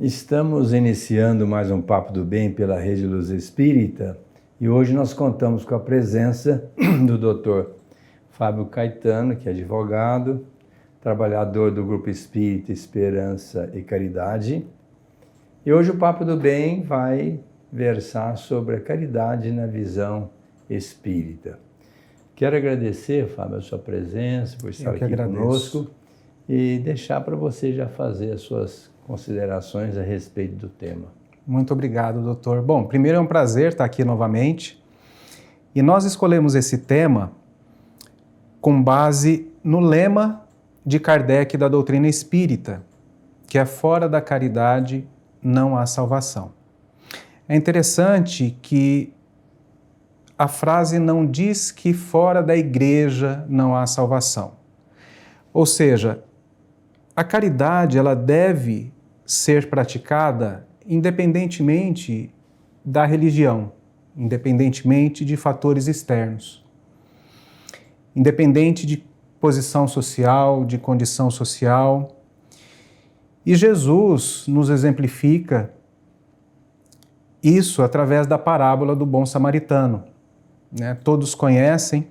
Estamos iniciando mais um Papo do Bem pela Rede Luz Espírita e hoje nós contamos com a presença do Dr. Fábio Caetano, que é advogado, trabalhador do Grupo Espírita Esperança e Caridade. E hoje o Papo do Bem vai versar sobre a caridade na visão espírita. Quero agradecer, Fábio, a sua presença, por estar aqui conosco e deixar para você já fazer as suas considerações a respeito do tema. Muito obrigado, doutor. Bom, primeiro é um prazer estar aqui novamente e nós escolhemos esse tema com base no lema de Kardec da doutrina espírita, que é fora da caridade não há salvação. É interessante que a frase não diz que fora da igreja não há salvação. Ou seja, a caridade ela deve ser praticada independentemente da religião, independentemente de fatores externos, independente de posição social, de condição social. E Jesus nos exemplifica isso através da parábola do bom samaritano. Todos conhecem,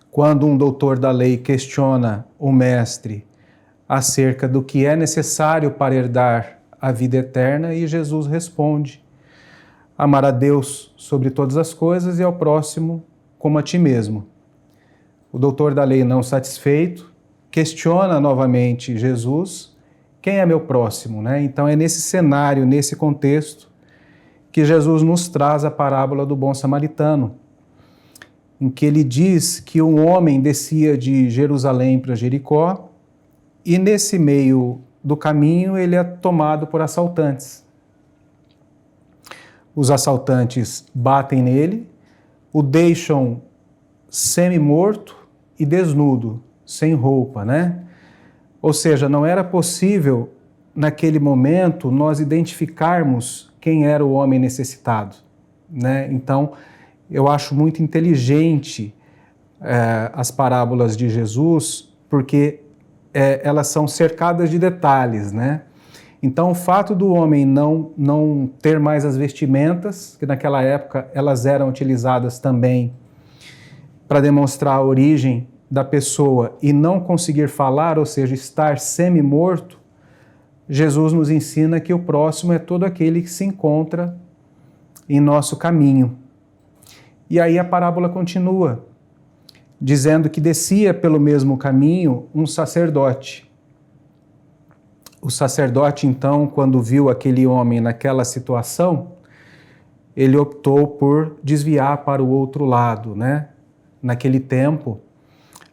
quando um doutor da lei questiona o mestre acerca do que é necessário para herdar a vida eterna, e Jesus responde: amar a Deus sobre todas as coisas e ao próximo como a ti mesmo. O doutor da lei, não satisfeito, questiona novamente Jesus: quem é meu próximo? Então é nesse cenário, nesse contexto, que Jesus nos traz a parábola do bom samaritano, em que ele diz que um homem descia de Jerusalém para Jericó e nesse meio do caminho ele é tomado por assaltantes. Os assaltantes batem nele, o deixam semi-morto e desnudo, sem roupa, Ou seja, não era possível naquele momento nós identificarmos quem era o homem necessitado, Então, eu acho muito inteligente as parábolas de Jesus, porque elas são cercadas de detalhes, Então, o fato do homem não ter mais as vestimentas, que naquela época elas eram utilizadas também para demonstrar a origem da pessoa, e não conseguir falar, ou seja, estar semi-morto, Jesus nos ensina que o próximo é todo aquele que se encontra em nosso caminho. E aí a parábola continua, dizendo que descia pelo mesmo caminho um sacerdote. O sacerdote, então, quando viu aquele homem naquela situação, ele optou por desviar para o outro lado, Naquele tempo,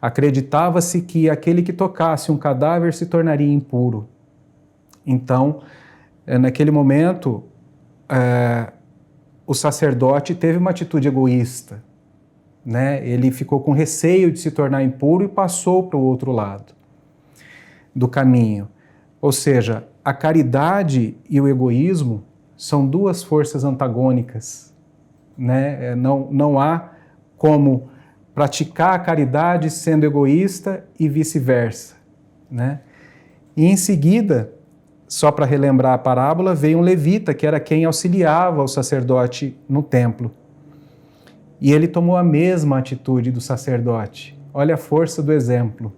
acreditava-se que aquele que tocasse um cadáver se tornaria impuro. Então, naquele momento, o sacerdote teve uma atitude egoísta, Ele ficou com receio de se tornar impuro e passou para o outro lado do caminho. Ou seja, a caridade e o egoísmo são duas forças antagônicas, Não há como praticar a caridade sendo egoísta e vice-versa, E em seguida, só para relembrar a parábola, veio um levita, que era quem auxiliava o sacerdote no templo. E ele tomou a mesma atitude do sacerdote. Olha a força do exemplo,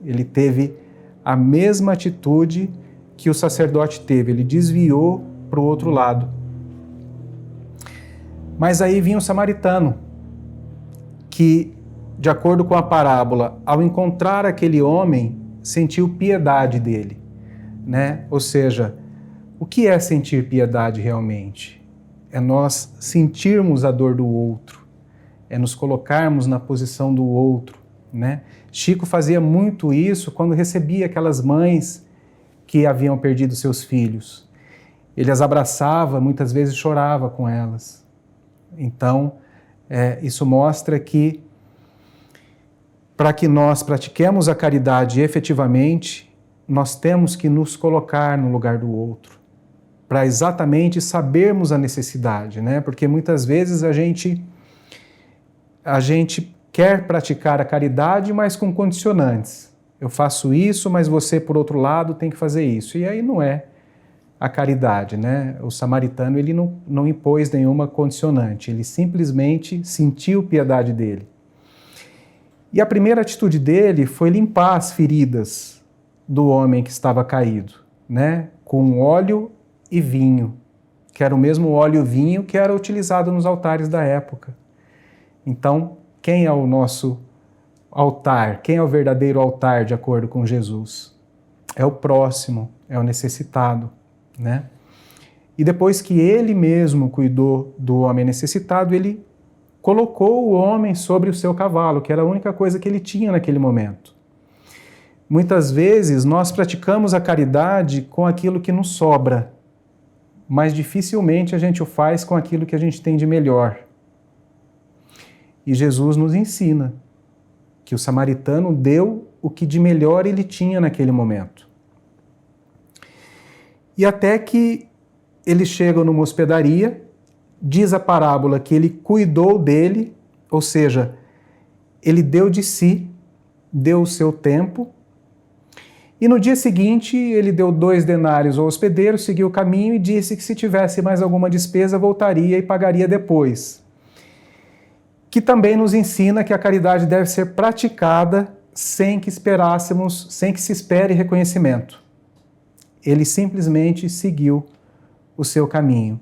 Ele teve a mesma atitude que o sacerdote teve, ele desviou para o outro lado. Mas aí vinha o samaritano, que, de acordo com a parábola, ao encontrar aquele homem, sentiu piedade dele, Ou seja, o que é sentir piedade realmente? É nós sentirmos a dor do outro, é nos colocarmos na posição do outro, Chico fazia muito isso quando recebia aquelas mães que haviam perdido seus filhos. Ele as abraçava, muitas vezes chorava com elas. Então, isso mostra que, para que nós pratiquemos a caridade efetivamente, nós temos que nos colocar no lugar do outro, para exatamente sabermos a necessidade, Porque muitas vezes a gente quer praticar a caridade, mas com condicionantes. Eu faço isso, mas você, por outro lado, tem que fazer isso. E aí não é a caridade, né? O samaritano, ele não impôs nenhuma condicionante, ele simplesmente sentiu piedade dele. E a primeira atitude dele foi limpar as feridas do homem que estava caído, né? Com óleo e vinho, que era o mesmo óleo e vinho que era utilizado nos altares da época. Então, quem é o nosso altar? Quem é o verdadeiro altar de acordo com Jesus? É o próximo, é o necessitado, né? E depois que ele mesmo cuidou do homem necessitado, ele colocou o homem sobre o seu cavalo, que era a única coisa que ele tinha naquele momento. Muitas vezes nós praticamos a caridade com aquilo que nos sobra, mas dificilmente a gente o faz com aquilo que a gente tem de melhor. E Jesus nos ensina que o samaritano deu o que de melhor ele tinha naquele momento. E até que eles chegam numa hospedaria, diz a parábola que ele cuidou dele, ou seja, ele deu de si, deu o seu tempo, e no dia seguinte ele deu 2 denários ao hospedeiro, seguiu o caminho e disse que se tivesse mais alguma despesa voltaria e pagaria depois. Que também nos ensina que a caridade deve ser praticada sem que se espere reconhecimento. Ele simplesmente seguiu o seu caminho.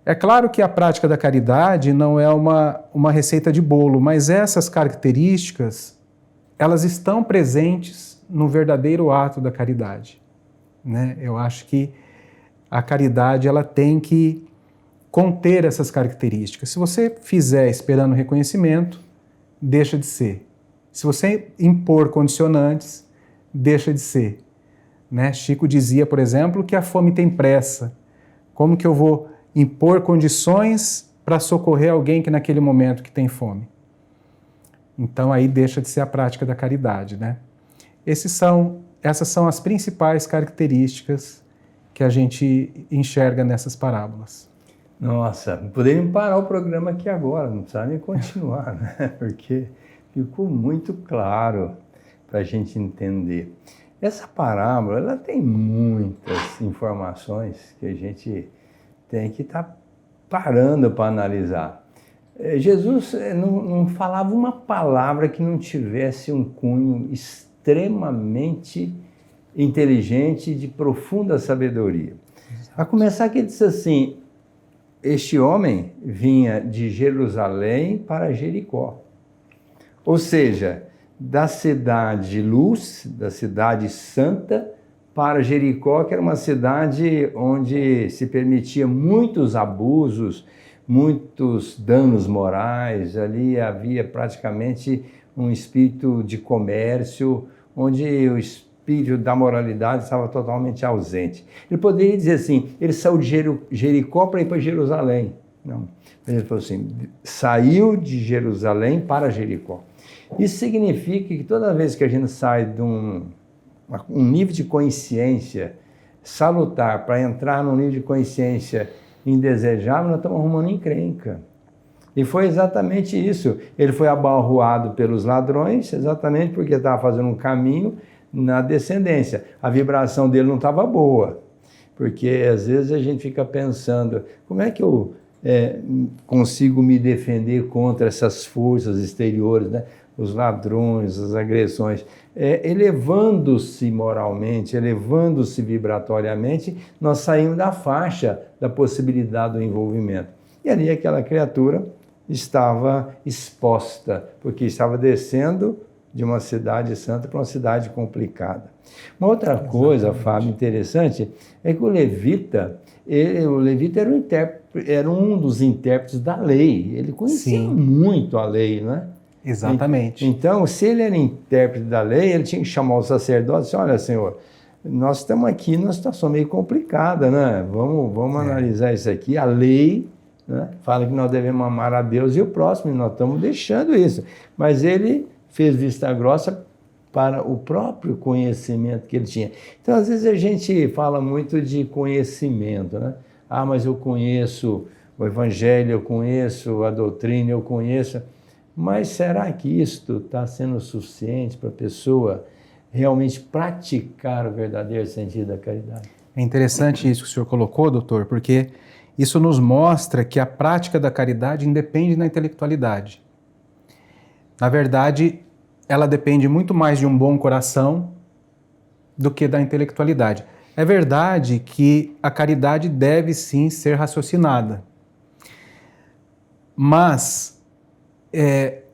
É claro que a prática da caridade não é uma receita de bolo, mas essas características, elas estão presentes no verdadeiro ato da caridade, né? Eu acho que a caridade ela tem que conter essas características. Se você fizer esperando reconhecimento, deixa de ser. Se você impor condicionantes, deixa de ser, né? Chico dizia, por exemplo, que a fome tem pressa. Como que eu vou impor condições para socorrer alguém que naquele momento que tem fome? Então aí deixa de ser a prática da caridade, né? Essas são as principais características que a gente enxerga nessas parábolas. Nossa, poderíamos parar o programa aqui agora, não precisa nem continuar, né? Porque ficou muito claro para a gente entender. Essa parábola, ela tem muitas informações que a gente tem que estar parando para analisar. Jesus não falava uma palavra que não tivesse um cunho extremamente inteligente, de profunda sabedoria. A começar que ele disse assim, este homem vinha de Jerusalém para Jericó. Ou seja, da cidade de luz, da cidade santa, para Jericó, que era uma cidade onde se permitia muitos abusos, muitos danos morais. Ali havia praticamente um espírito de comércio, onde o espírito da moralidade estava totalmente ausente. Ele poderia dizer assim, ele saiu de Jericó para ir para Jerusalém. Não, ele falou assim, saiu de Jerusalém para Jericó. Isso significa que toda vez que a gente sai de um nível de consciência salutar para entrar num nível de consciência indesejável, nós estamos arrumando encrenca. E foi exatamente isso. Ele foi abalroado pelos ladrões, exatamente porque estava fazendo um caminho na descendência. A vibração dele não estava boa, porque às vezes a gente fica pensando, como é que eu consigo me defender contra essas forças exteriores, né? Os ladrões, as agressões, elevando-se moralmente, elevando-se vibratoriamente, nós saímos da faixa da possibilidade do envolvimento. E ali aquela criatura estava exposta, porque estava descendo de uma cidade santa para uma cidade complicada. Uma outra coisa, Fábio, interessante, é que o levita era um dos intérpretes da lei, ele conhecia muito a lei, né? Exatamente. Então, se ele era intérprete da lei, ele tinha que chamar o sacerdote e dizer, olha, senhor, nós estamos aqui numa situação meio complicada, né? Vamos analisar isso aqui. A lei, né, fala que nós devemos amar a Deus e o próximo, e nós estamos deixando isso. Mas ele fez vista grossa para o próprio conhecimento que ele tinha. Então, às vezes a gente fala muito de conhecimento, né? Ah, mas eu conheço o Evangelho, eu conheço a doutrina, eu conheço... Mas será que isto está sendo suficiente para a pessoa realmente praticar o verdadeiro sentido da caridade? É interessante isso que o senhor colocou, doutor, porque isso nos mostra que a prática da caridade independe da intelectualidade. Na verdade, ela depende muito mais de um bom coração do que da intelectualidade. É verdade que a caridade deve sim ser raciocinada, mas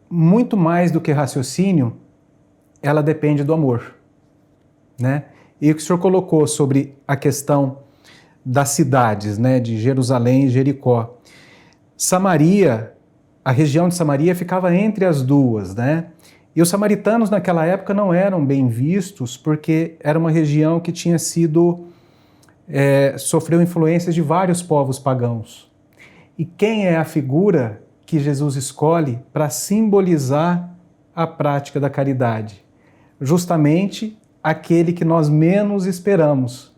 muito mais do que raciocínio, ela depende do amor, né? E o que o senhor colocou sobre a questão das cidades, né, de Jerusalém e Jericó. Samaria, a região de Samaria ficava entre as duas, né? E os samaritanos naquela época não eram bem vistos porque era uma região que tinha sido, sofreu influências de vários povos pagãos. E quem é a figura que Jesus escolhe para simbolizar a prática da caridade? Justamente aquele que nós menos esperamos,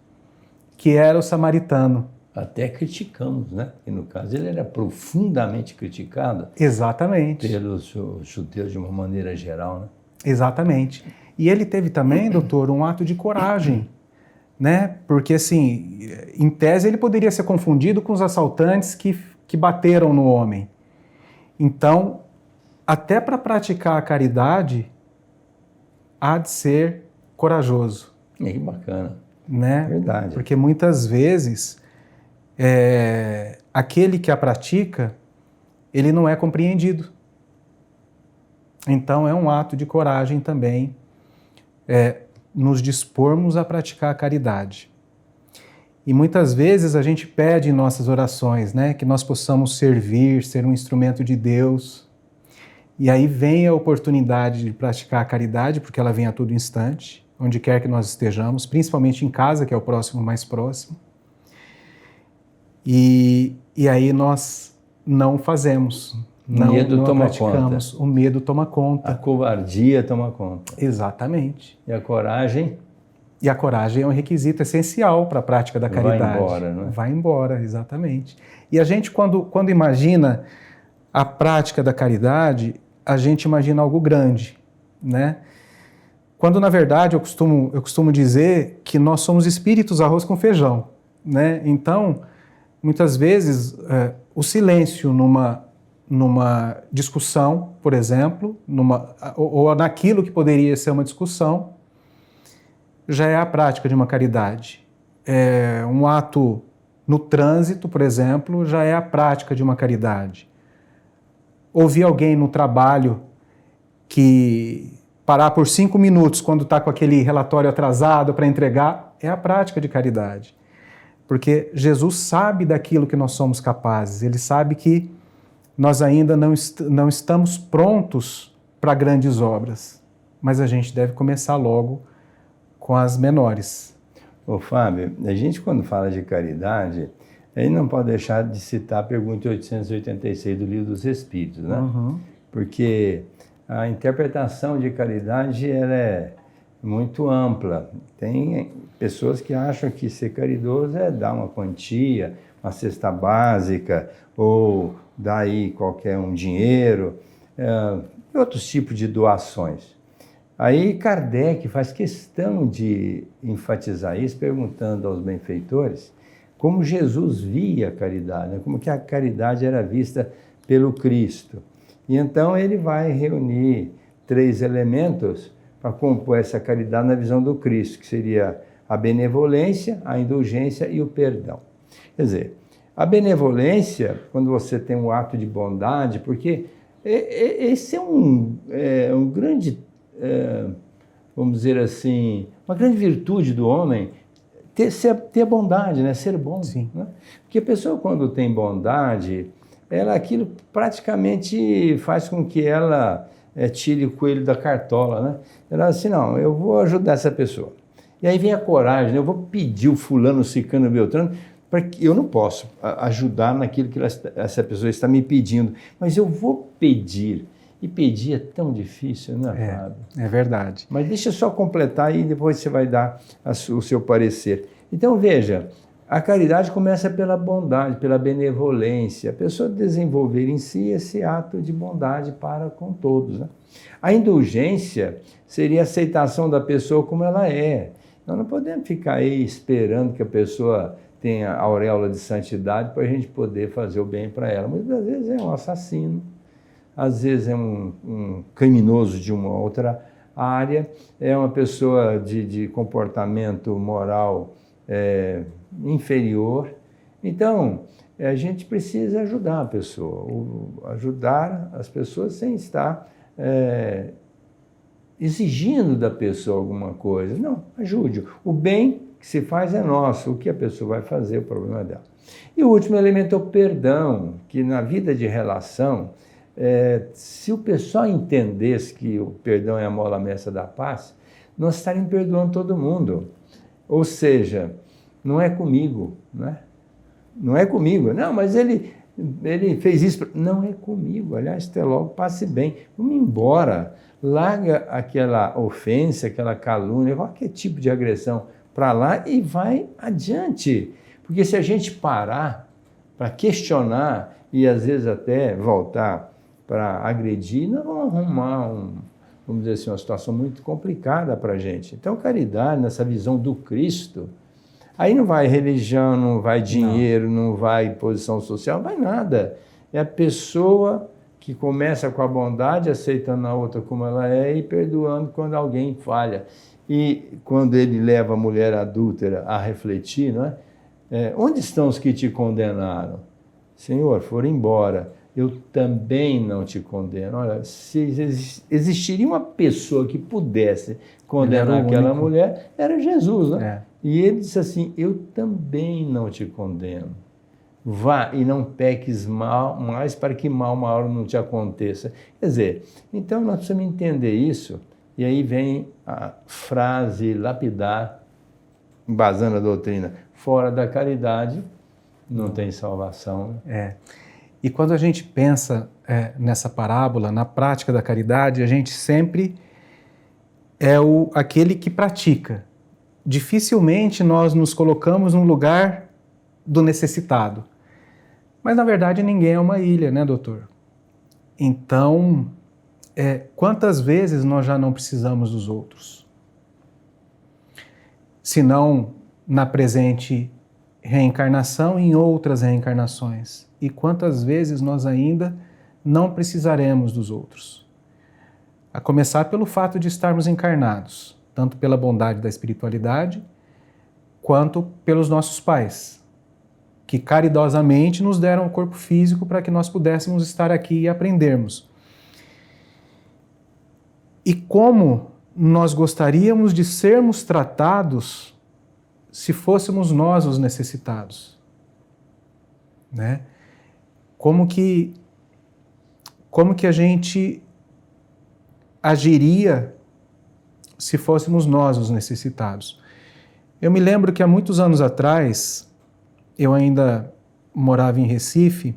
que era o samaritano. Até criticamos, né? E no caso ele era profundamente criticado. Exatamente. Pelos judeus de uma maneira geral, né? Exatamente. E ele teve também, doutor, um ato de coragem, né? Porque, assim, em tese ele poderia ser confundido com os assaltantes que bateram no homem. Então, até para praticar a caridade, há de ser corajoso. Que bacana. Né? Verdade. Porque muitas vezes aquele que a pratica, ele não é compreendido. Então é um ato de coragem também nos dispormos a praticar a caridade. E muitas vezes a gente pede em nossas orações, né, que nós possamos servir, ser um instrumento de Deus. E aí vem a oportunidade de praticar a caridade, porque ela vem a todo instante, onde quer que nós estejamos, principalmente em casa, que é o próximo mais próximo. E aí nós não fazemos, não praticamos. O medo toma conta. A covardia toma conta. Exatamente. E a coragem? E a coragem é um requisito essencial para a prática da caridade. Vai embora, não é? Vai embora, exatamente. E a gente, quando imagina a prática da caridade, a gente imagina algo grande, né? Quando, na verdade, eu costumo dizer que nós somos espíritos arroz com feijão, né? Então, muitas vezes, o silêncio numa discussão, por exemplo, ou naquilo que poderia ser uma discussão, já é a prática de uma caridade. Um ato no trânsito, por exemplo, já é a prática de uma caridade. Ouvir alguém no trabalho que parar por 5 minutos quando está com aquele relatório atrasado para entregar, é a prática de caridade. Porque Jesus sabe daquilo que nós somos capazes, ele sabe que nós ainda não estamos prontos para grandes obras, mas a gente deve começar logo com as menores. Ô Fábio, a gente quando fala de caridade, aí não pode deixar de citar a pergunta 886 do Livro dos Espíritos, né? Uhum. Porque a interpretação de caridade ela é muito ampla. Tem pessoas que acham que ser caridoso é dar uma quantia, uma cesta básica, ou dar aí qualquer dinheiro, e outros tipos de doações. Aí Kardec faz questão de enfatizar isso, perguntando aos benfeitores como Jesus via a caridade, né? Como que a caridade era vista pelo Cristo. E então ele vai reunir 3 elementos para compor essa caridade na visão do Cristo, que seria a benevolência, a indulgência e o perdão. Quer dizer, a benevolência, quando você tem um ato de bondade, porque esse é um grande, vamos dizer assim, uma grande virtude do homem, ter bondade, né? Ser bom. Sim. Né? Porque a pessoa, quando tem bondade, aquilo praticamente faz com que ela tire o coelho da cartola, né? Ela assim, não, eu vou ajudar essa pessoa. E aí vem a coragem, né? Eu vou pedir o fulano, o ciclano, o beltrano, porque eu não posso ajudar naquilo que essa pessoa está me pedindo, mas eu vou pedir. E pedir é tão difícil, né, Fábio? É verdade. Mas deixa eu só completar e depois você vai dar o seu parecer. Então, veja, a caridade começa pela bondade, pela benevolência, a pessoa desenvolver em si esse ato de bondade para com todos, né? A indulgência seria a aceitação da pessoa como ela é. Nós não podemos ficar aí esperando que a pessoa tenha a auréola de santidade para a gente poder fazer o bem para ela. Muitas vezes é um assassino, às vezes é um criminoso de uma outra área, é uma pessoa de comportamento moral inferior. Então, a gente precisa ajudar a pessoa, ajudar as pessoas sem estar exigindo da pessoa alguma coisa. Não, ajude. O bem que se faz é nosso, o que a pessoa vai fazer, o problema é dela. E o último elemento é o perdão, que na vida de relação, se o pessoal entendesse que o perdão é a mola mestra da paz, nós estaríamos perdoando todo mundo. Ou seja, não é comigo, né? Não é comigo. Não, mas ele fez isso. Não é comigo. Aliás, até logo, passe bem. Vamos embora. Larga aquela ofensa, aquela calúnia, qualquer tipo de agressão para lá e vai adiante. Porque se a gente parar para questionar e às vezes até voltar para agredir, nós vamos arrumar vamos dizer assim, uma situação muito complicada para a gente. Então, caridade, nessa visão do Cristo, aí não vai religião, não vai dinheiro, não vai posição social, não vai nada. É a pessoa que começa com a bondade, aceitando a outra como ela é e perdoando quando alguém falha. E quando ele leva a mulher adúltera a refletir, não é? Onde estão os que te condenaram? Senhor, foram embora. Eu também não te condeno. Olha, se existiria uma pessoa que pudesse condenar aquela mulher, era Jesus, né? E ele disse assim, eu também não te condeno. Vá e não peques mal mais para que mal maior não te aconteça. Quer dizer, então nós precisamos entender isso, e aí vem a frase lapidar, embasando a doutrina, fora da caridade não tem salvação. E quando a gente pensa nessa parábola, na prática da caridade, a gente sempre é aquele que pratica. Dificilmente nós nos colocamos no lugar do necessitado. Mas, na verdade, ninguém é uma ilha, né, doutor? Então, quantas vezes nós já não precisamos dos outros? Se não na presente reencarnação, em outras reencarnações. E quantas vezes nós ainda não precisaremos dos outros? A começar pelo fato de estarmos encarnados, tanto pela bondade da espiritualidade, quanto pelos nossos pais, que caridosamente nos deram o corpo físico para que nós pudéssemos estar aqui e aprendermos. E como nós gostaríamos de sermos tratados se fôssemos nós os necessitados, né? Como que a gente agiria se fôssemos nós os necessitados? Eu me lembro que há muitos anos atrás, eu ainda morava em Recife,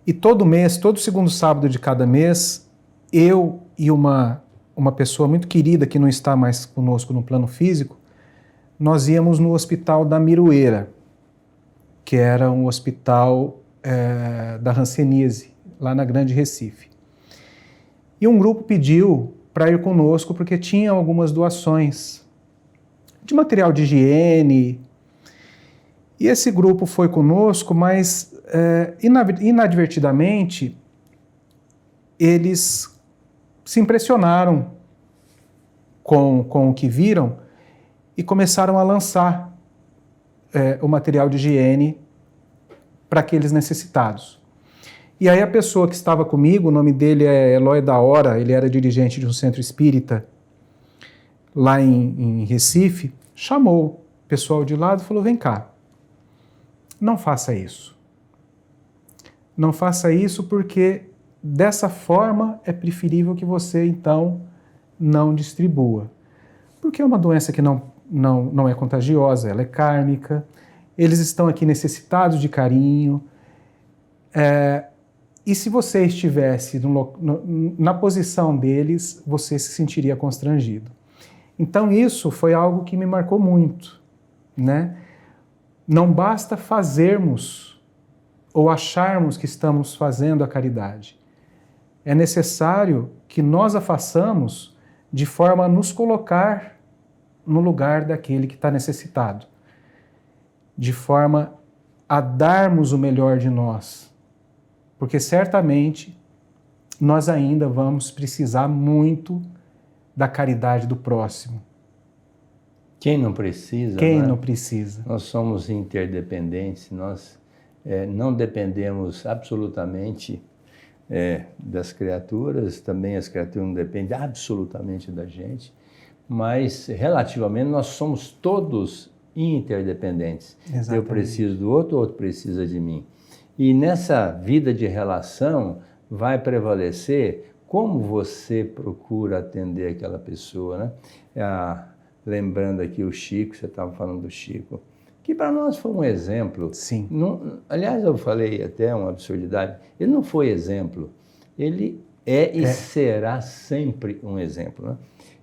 e todo mês, todo segundo sábado de cada mês, eu e uma pessoa muito querida que não está mais conosco no plano físico, nós íamos no Hospital da Miroeira, que era um hospital da Hanseníase, lá na Grande Recife. E um grupo pediu para ir conosco porque tinha algumas doações de material de higiene. E esse grupo foi conosco, mas inadvertidamente eles se impressionaram com o que viram e começaram a lançar o material de higiene para aqueles necessitados. E aí a pessoa que estava comigo, o nome dele é Eloy da Hora, ele era dirigente de um centro espírita lá em Recife, chamou o pessoal de lado e falou, vem cá, não faça isso. Não faça isso porque dessa forma é preferível que você então não distribua. Porque é uma doença que não é contagiosa, ela é kármica, eles estão aqui necessitados de carinho, e se você estivesse na posição deles, você se sentiria constrangido. Então isso foi algo que me marcou muito, né? Não basta fazermos ou acharmos que estamos fazendo a caridade. É necessário que nós a façamos de forma a nos colocar no lugar daquele que está necessitado, de forma a darmos o melhor de nós, porque certamente nós ainda vamos precisar muito da caridade do próximo. Quem não precisa? Quem né? não precisa? Nós somos interdependentes, nós não dependemos absolutamente das criaturas, também as criaturas não dependem absolutamente da gente, mas relativamente nós somos todos interdependentes. Exatamente. Eu preciso do outro, o outro precisa de mim. E nessa vida de relação vai prevalecer como você procura atender aquela pessoa, né? Lembrando aqui o Chico, você estava falando do Chico, que para nós foi um exemplo. Sim. Aliás, eu falei até uma absurdidade, ele não foi exemplo, ele é e será sempre um exemplo, né?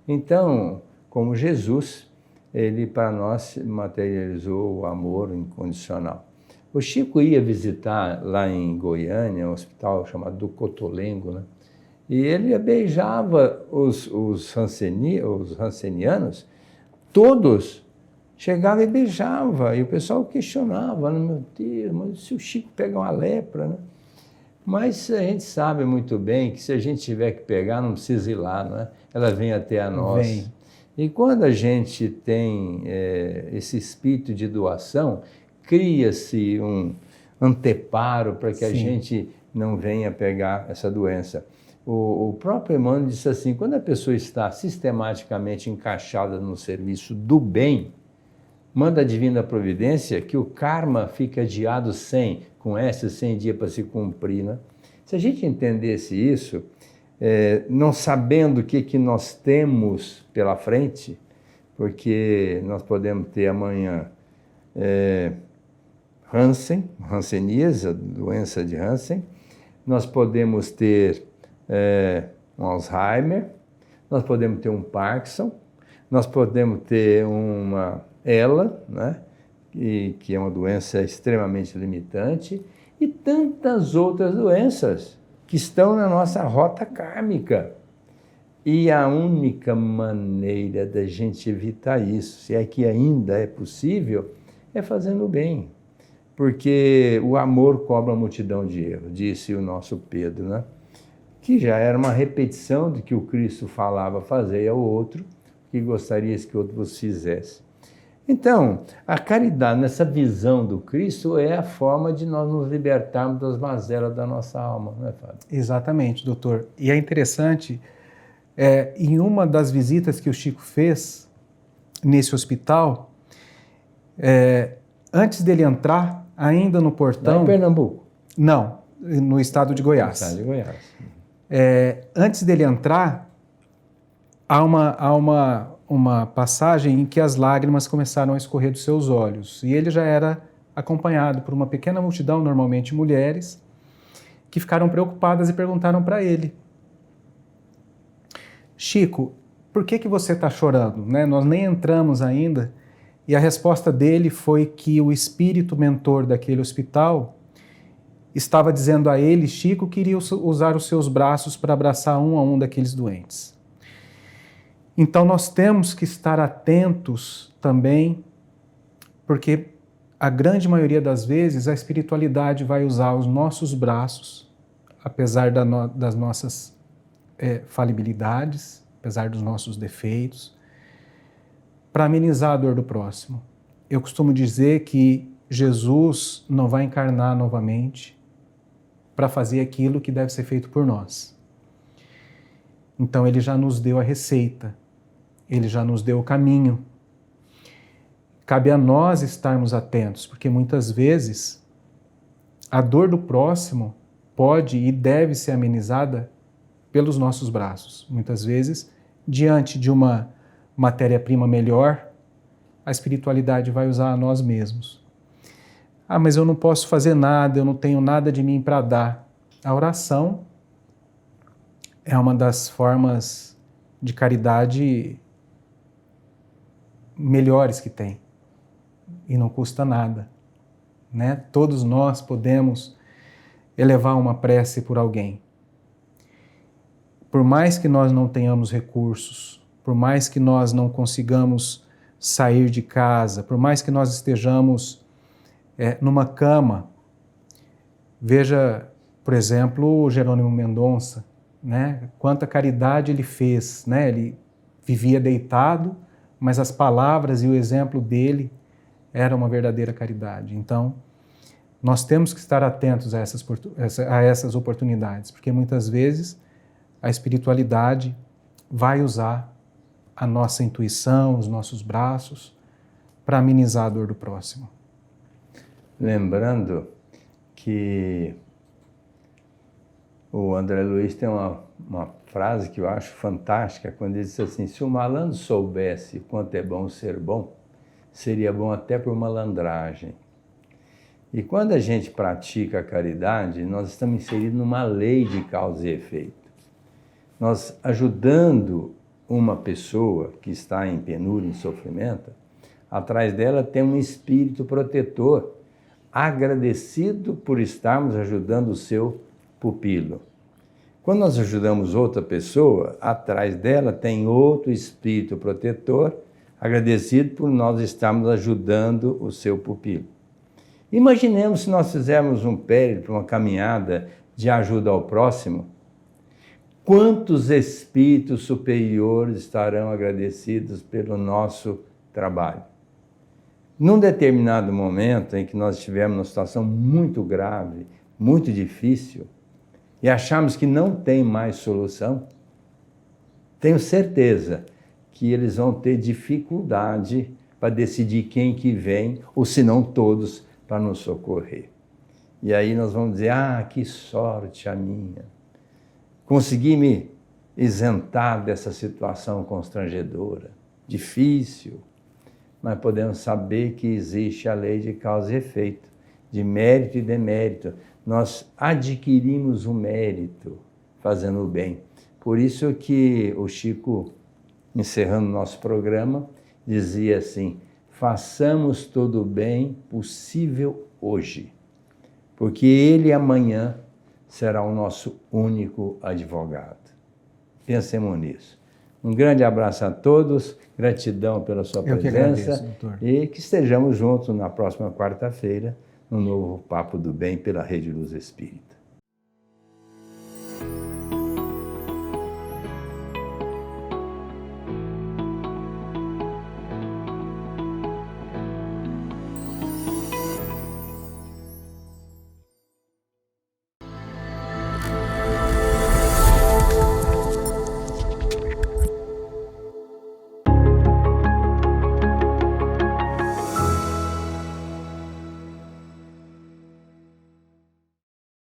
Então, como Jesus, ele para nós materializou o amor incondicional. O Chico ia visitar lá em Goiânia, um hospital chamado do Cotolengo, né? E ele beijava os rancenianos, todos chegava e beijava, e o pessoal questionava, meu Deus, mas se o Chico pega uma lepra, né? Mas a gente sabe muito bem que se a gente tiver que pegar, não precisa ir lá, né? Ela vem até a nós. Vem. E quando a gente tem esse espírito de doação, cria-se um anteparo para que a Sim. gente não venha pegar essa doença. O próprio Emmanuel disse assim, quando a pessoa está sistematicamente encaixada no serviço do bem, manda a divina providência que o karma fica adiado com esses 100 dias para se cumprir, né? Se a gente entendesse isso, não sabendo o que nós temos pela frente, porque nós podemos ter amanhã hanseníase, a doença de Hansen, nós podemos ter um Alzheimer, nós podemos ter um Parkinson, nós podemos ter uma ELA, né? Que é uma doença extremamente limitante, e tantas outras doenças que estão na nossa rota kármica. E a única maneira da gente evitar isso, se é que ainda é possível, é fazendo o bem. Porque o amor cobra a multidão de erros, disse o nosso Pedro, né? Que já era uma repetição de que o Cristo falava, fazei ao outro, que gostaria que o outro vos fizesse. Então, a caridade, nessa visão do Cristo, é a forma de nós nos libertarmos das mazelas da nossa alma, não é, Fábio? Exatamente, doutor. E é interessante, em uma das visitas que o Chico fez nesse hospital, antes dele entrar, ainda no portão... Lá em Pernambuco? Não, no estado de Goiás. No estado de Goiás. Antes dele entrar, há uma passagem em que as lágrimas começaram a escorrer dos seus olhos. E ele já era acompanhado por uma pequena multidão, normalmente mulheres, que ficaram preocupadas e perguntaram para ele: Chico, por que você está chorando? Né? Nós nem entramos ainda. E a resposta dele foi que o espírito mentor daquele hospital estava dizendo a ele, Chico, que iria usar os seus braços para abraçar um a um daqueles doentes. Então nós temos que estar atentos também, porque a grande maioria das vezes a espiritualidade vai usar os nossos braços, apesar das nossas falibilidades, apesar dos nossos defeitos, para amenizar a dor do próximo. Eu costumo dizer que Jesus não vai encarnar novamente para fazer aquilo que deve ser feito por nós. Então ele já nos deu a receita. Ele já nos deu o caminho. Cabe a nós estarmos atentos, porque muitas vezes a dor do próximo pode e deve ser amenizada pelos nossos braços. Muitas vezes, diante de uma matéria-prima melhor, a espiritualidade vai usar a nós mesmos. Ah, mas eu não posso fazer nada, eu não tenho nada de mim para dar. A oração é uma das formas de caridade melhores que tem, e não custa nada, né? Todos nós podemos elevar uma prece por alguém. Por mais que nós não tenhamos recursos, por mais que nós não consigamos sair de casa, por mais que nós estejamos numa cama. Veja, por exemplo, o Jerônimo Mendonça, né? Quanta caridade ele fez, né? Ele vivia deitado, mas as palavras e o exemplo dele eram uma verdadeira caridade. Então, nós temos que estar atentos a essas oportunidades, porque muitas vezes a espiritualidade vai usar a nossa intuição, os nossos braços, para amenizar a dor do próximo. Lembrando que o André Luiz tem uma frase que eu acho fantástica, quando ele diz assim: se o malandro soubesse quanto é bom ser bom, seria bom até por malandragem. E quando a gente pratica a caridade, nós estamos inseridos numa lei de causa e efeito. Nós ajudando uma pessoa que está em penúria, em sofrimento, atrás dela tem um espírito protetor, agradecido por estarmos ajudando o seu pupilo. Quando nós ajudamos outra pessoa, atrás dela tem outro espírito protetor, agradecido por nós estarmos ajudando o seu pupilo. Imaginemos se nós fizermos um périplo, uma caminhada de ajuda ao próximo, quantos espíritos superiores estarão agradecidos pelo nosso trabalho? Num determinado momento em que nós estivemos numa situação muito grave, muito difícil, e achamos que não tem mais solução, tenho certeza que eles vão ter dificuldade para decidir quem que vem, ou se não todos, para nos socorrer. E aí nós vamos dizer: ah, que sorte a minha. Consegui me isentar dessa situação constrangedora, difícil, mas podemos saber que existe a lei de causa e efeito, de mérito e demérito. Nós adquirimos o mérito fazendo o bem. Por isso que o Chico, encerrando o nosso programa, dizia assim: façamos todo o bem possível hoje, porque ele amanhã será o nosso único advogado. Pensemos nisso. Um grande abraço a todos, gratidão pela sua presença. Eu que agradeço, doutor. E que estejamos juntos na próxima quarta-feira, no novo Papo do Bem pela Rede Luz Espírita.